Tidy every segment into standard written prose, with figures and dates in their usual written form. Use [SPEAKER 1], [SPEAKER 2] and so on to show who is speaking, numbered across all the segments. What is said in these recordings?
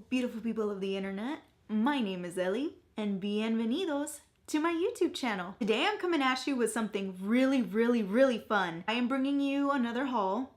[SPEAKER 1] beautiful people of the internet. My name is Ellie, and bienvenidos to my YouTube channel. Today I'm coming at you with something really fun. I am bringing you another haul.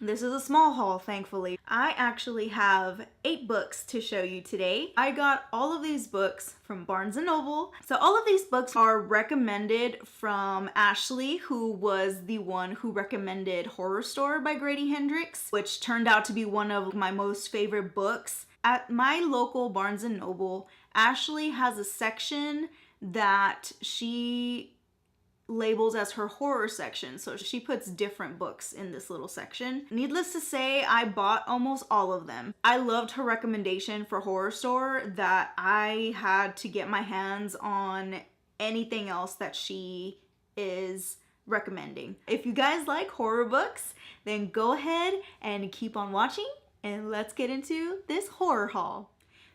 [SPEAKER 1] This is a small haul, thankfully. I actually have 8 books to show you today. I got all of these books from Barnes & Noble. So all of these books are recommended from Ashley, who was the one who recommended Horror Store by Grady Hendrix, which turned out to be one of my most favorite books. At my local Barnes & Noble, Ashley has a section that she labels as her horror section, so she puts different books in this little section. Needless to say, I bought almost all of them. I loved her recommendation for Horror Store that I had to get my hands on anything else that she is recommending. If you guys like horror books, then go ahead and keep on watching, and let's get into this horror haul.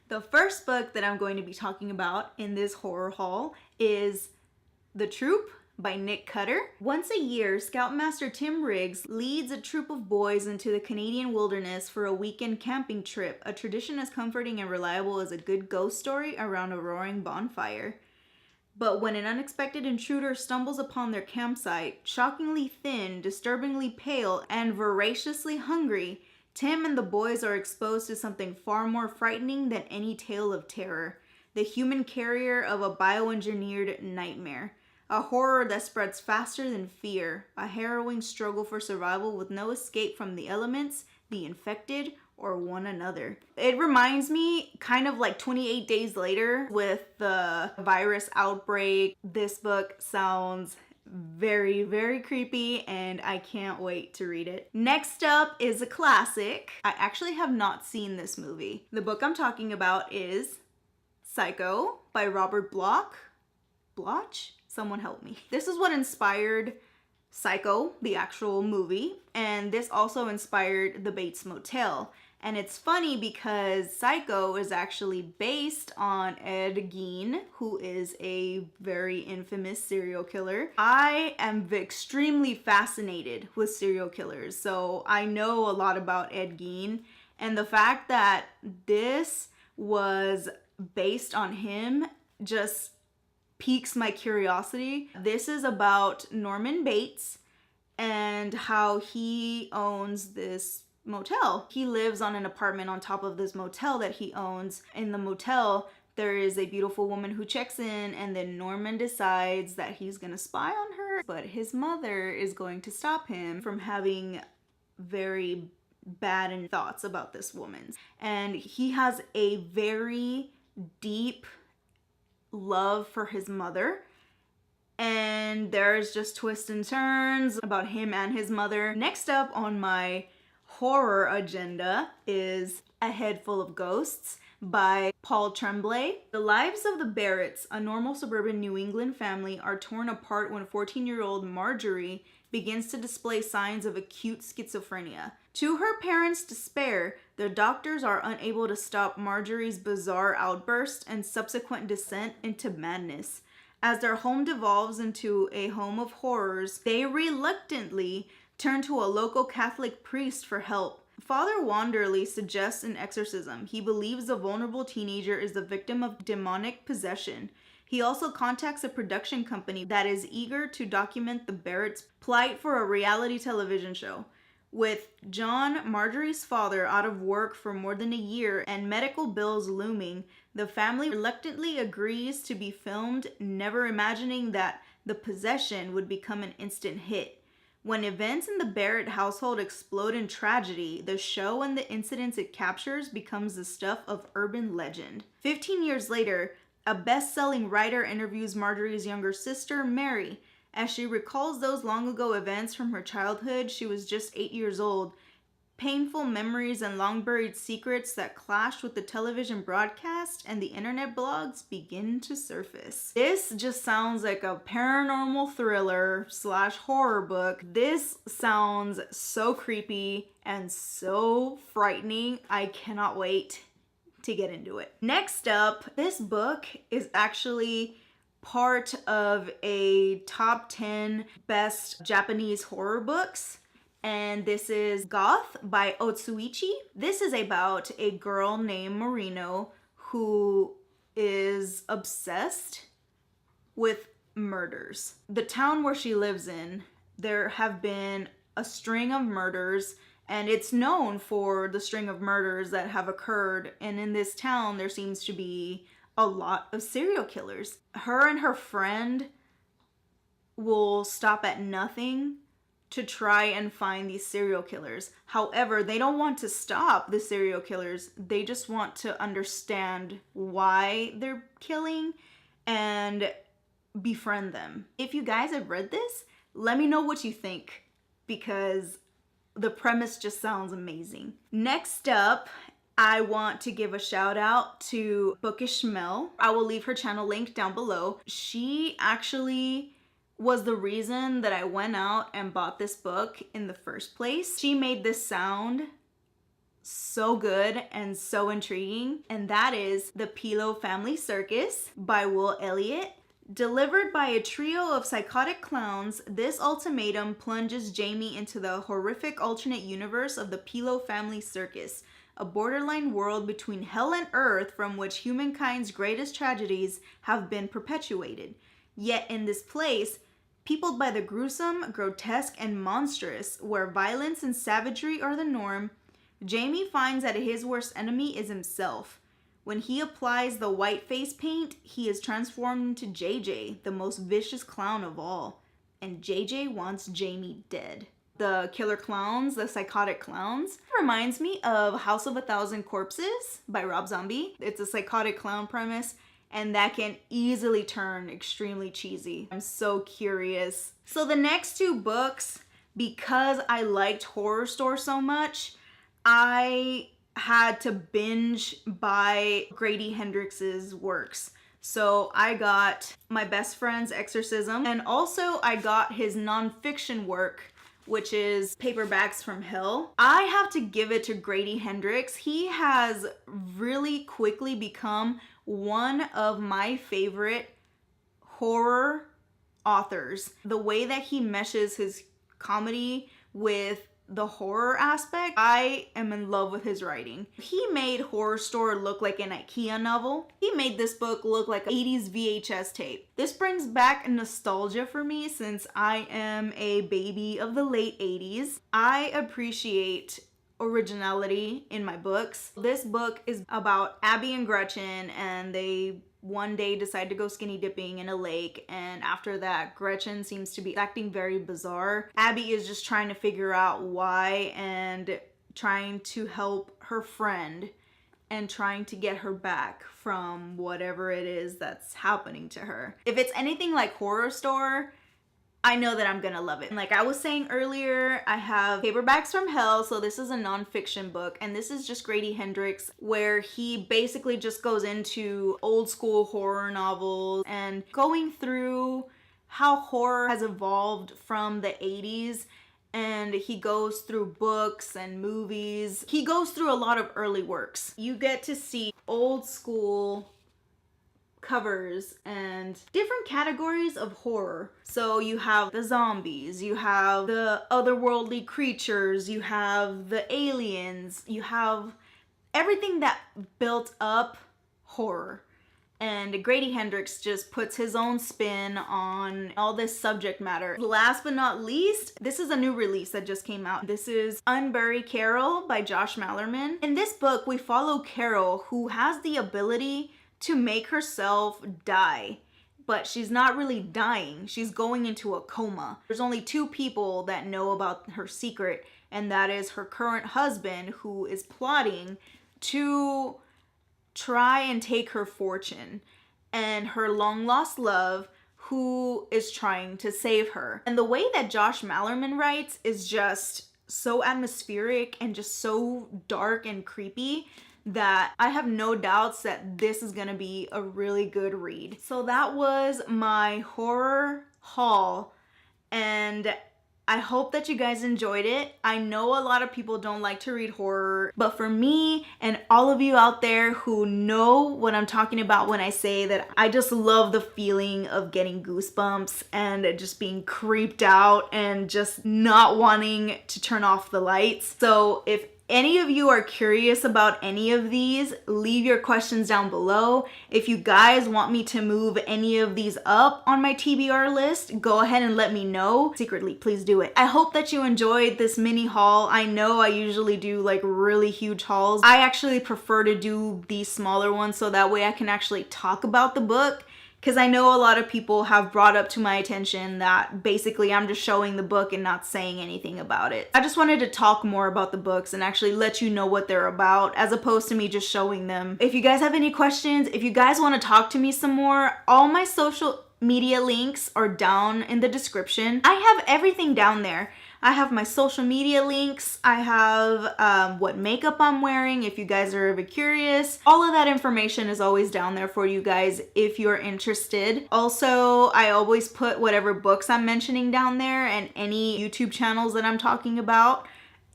[SPEAKER 1] The first book that I'm going to be talking about in this horror haul is The Troop by Nick Cutter. Once a year, Scoutmaster Tim Riggs leads a troop of boys into the Canadian wilderness for a weekend camping trip, a tradition as comforting and reliable as a good ghost story around a roaring bonfire. But when an unexpected intruder stumbles upon their campsite, shockingly thin, disturbingly pale, and voraciously hungry, Tim and the boys are exposed to something far more frightening than any tale of terror: the human carrier of a bioengineered nightmare. A horror that spreads faster than fear, a harrowing struggle for survival with no escape from the elements, the infected, or one another. It reminds me kind of like 28 Days Later with the virus outbreak. This book sounds very creepy, and I can't wait to read it. Next up is a classic. I actually have not seen this movie. The book I'm talking about is Psycho by Robert Bloch? Someone help me. This is what inspired Psycho, the actual movie, and this also inspired The Bates Motel. And it's funny because Psycho is actually based on Ed Gein, who is a very infamous serial killer. I am extremely fascinated with serial killers, so I know a lot about Ed Gein, and the fact that this was based on him just piques my curiosity. This is about Norman Bates and how he owns this motel. He lives on an apartment on top of this motel that he owns. In the motel, there is a beautiful woman who checks in, and then Norman decides that he's gonna spy on her, but his mother is going to stop him from having very bad thoughts about this woman. And he has a very deep love for his mother, and there's just twists and turns about him and his mother. Next up on my horror agenda is A Head Full of Ghosts by Paul Tremblay. The lives of the Barretts, a normal suburban New England family, are torn apart when 14-year-old Marjorie begins to display signs of acute schizophrenia. To her parents' despair, the doctors are unable to stop Marjorie's bizarre outburst and subsequent descent into madness. As their home devolves into a home of horrors, they reluctantly turn to a local Catholic priest for help. Father Wanderley suggests an exorcism. He believes the vulnerable teenager is the victim of demonic possession. He also contacts a production company that is eager to document the Barretts' plight for a reality television show. With John, Marjorie's father, out of work for more than a year and medical bills looming, the family reluctantly agrees to be filmed, never imagining that the possession would become an instant hit. When events in the Barrett household explode in tragedy, the show and the incidents it captures becomes the stuff of urban legend. 15 years later, a best-selling writer interviews Marjorie's younger sister, Mary. As she recalls those long ago events from her childhood, she was just 8 years old. Painful memories and long-buried secrets that clash with the television broadcast and the internet blogs begin to surface. This just sounds like a paranormal thriller / horror book. This sounds so creepy and so frightening. I cannot wait to get into it. Next up, this book is actually part of a top 10 best Japanese horror books. and this is Goth by Otsuichi. This is about a girl named Marino who is obsessed with murders. The town where she lives in, there have been a string of murders, and it's known for the string of murders that have occurred. And in this town, there seems to be a lot of serial killers. Her and her friend will stop at nothing to try and find these serial killers. However, they don't want to stop the serial killers. They just want to understand why they're killing and befriend them. If you guys have read this, let me know what you think, because the premise just sounds amazing. Next up, I want to give a shout out to Bookish Mel. I will leave her channel link down below. She actually was the reason that I went out and bought this book in the first place. She made this sound so good and so intriguing, and that is The Pillow Family Circus by Will Elliott. Delivered by a trio of psychotic clowns, this ultimatum plunges Jamie into the horrific alternate universe of the Pillow Family Circus, a borderline world between hell and earth from which humankind's greatest tragedies have been perpetuated. Yet in this place, peopled by the gruesome, grotesque, and monstrous, where violence and savagery are the norm, Jamie finds that his worst enemy is himself. When he applies the white face paint, he is transformed into JJ, the most vicious clown of all. And JJ wants Jamie dead. The killer clowns, the psychotic clowns, reminds me of House of a Thousand Corpses by Rob Zombie. It's a psychotic clown premise, and that can easily turn extremely cheesy. I'm so curious. So the next two books, because I liked Horror Store so much, I had to binge buy Grady Hendrix's works. So I got my best friend's Exorcism, and also I got his nonfiction work, which is Paperbacks from Hell. I have to give it to Grady Hendrix. He has really quickly become one of my favorite horror authors. The way that he meshes his comedy with the horror aspect, I am in love with his writing. He made Horror Store look like an IKEA novel. He made this book look like an 80s VHS tape. This brings back nostalgia for me since I am a baby of the late 80s. I appreciate originality in my books. This book is about Abby and Gretchen, and they one day decide to go skinny dipping in a lake, and after that Gretchen seems to be acting very bizarre. Abby is just trying to figure out why and trying to help her friend and trying to get her back from whatever it is that's happening to her. If it's anything like Horror Store, I know that I'm gonna love it. Like I was saying earlier, I have Paperbacks from Hell, so this is a nonfiction book, and this is just Grady Hendrix, where he basically just goes into old school horror novels and going through how horror has evolved from the 80s, and he goes through books and movies. He goes through a lot of early works. You get to see old school covers and different categories of horror. So you have the zombies, you have the otherworldly creatures, you have the aliens, you have everything that built up horror. And Grady Hendrix just puts his own spin on all this subject matter. Last but not least, this is a new release that just came out. This is Unbury Carroll by Josh Malerman. In this book, we follow Carol, who has the ability to make herself die, but she's not really dying. She's going into a coma. There's only two people that know about her secret, and that is her current husband, who is plotting to try and take her fortune, and her long lost love, who is trying to save her. And the way that Josh Malerman writes is just so atmospheric and just so dark and creepy that I have no doubts that this is gonna be a really good read. So that was my horror haul, and I hope that you guys enjoyed it. I know a lot of people don't like to read horror, but for me and all of you out there who know what I'm talking about when I say that I just love the feeling of getting goosebumps and just being creeped out and just not wanting to turn off the lights. So if any of you are curious about any of these, leave your questions down below. If you guys want me to move any of these up on my TBR list, go ahead and let me know. Secretly, please do it. I hope that you enjoyed this mini haul. I know I usually do like really huge hauls. I actually prefer to do these smaller ones so that way I can actually talk about the book. Because I know a lot of people have brought up to my attention that basically I'm just showing the book and not saying anything about it. I just wanted to talk more about the books and actually let you know what they're about as opposed to me just showing them. If you guys have any questions, if you guys want to talk to me some more, all my social media links are down in the description. I have everything down there. I have my social media links. I have what makeup I'm wearing if you guys are ever curious. All of that information is always down there for you guys if you're interested. Also, I always put whatever books I'm mentioning down there and any YouTube channels that I'm talking about.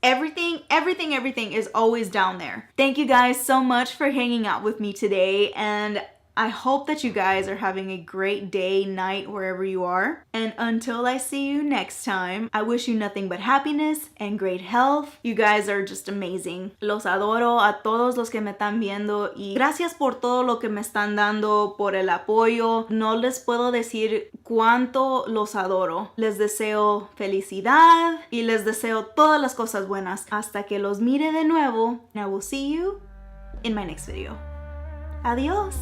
[SPEAKER 1] Everything is always down there. Thank you guys so much for hanging out with me today, and I hope that you guys are having a great day, night, wherever you are. And until I see you next time, I wish you nothing but happiness and great health. You guys are just amazing. Los adoro a todos los que me están viendo y gracias por todo lo que me están dando, por el apoyo. No les puedo decir cuánto los adoro. Les deseo felicidad y les deseo todas las cosas buenas. Hasta que los mire de nuevo, and I will see you in my next video. Adiós.